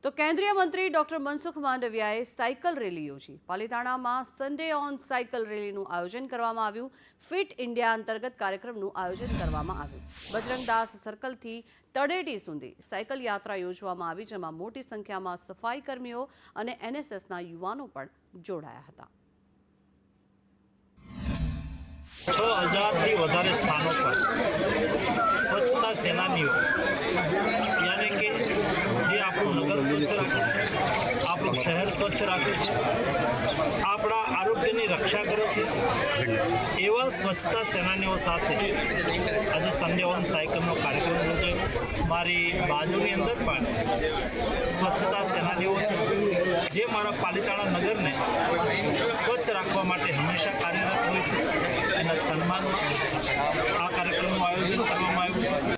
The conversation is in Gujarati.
તો કેન્દ્રીય મંત્રી ડોક્ટર મનસુખ માંડવિયાએ સાયકલ રેલી યોજી। પાલિતાણામાં સન્ડે ઓન સાયકલ રેલીનું આયોજન કરવામાં આવ્યું। ફિટ ઇન્ડિયા અંતર્ગત કાર્યક્રમનું આયોજન કરવામાં આવ્યું। બજરંગદાસ સર્કલથી તળેટી સુધી સાયકલ યાત્રા યોજવામાં આવી, જેમાં મોટી સંખ્યામાં સફાઈ કર્મીઓ અને એનએસએસના યુવાનો પણ જોડાયા હતા। 6000થી વધારે સ્થાનો પર સ્વચ્છતા સેનાનીઓ यानी कि જે આપણું નગર સ્વચ્છ રાખે છે, આપણું શહેર સ્વચ્છ રાખે છે, આપણા આરોગ્યની રક્ષા કરે છે, એવા સ્વચ્છતા સેનાનીઓ સાથે આજે સન્ડે ઓન સાયકલનો કાર્યક્રમ યોજાયો। મારી બાજુની અંદર પણ સ્વચ્છતા સેનાનીઓ છે, જે મારા પાલિતાણા નગરને સ્વચ્છ રાખવા માટે હંમેશા કાર્યરત હોય છે। એના સન્માનમાં આ કાર્યક્રમનું આયોજન કરવામાં આવ્યું છે।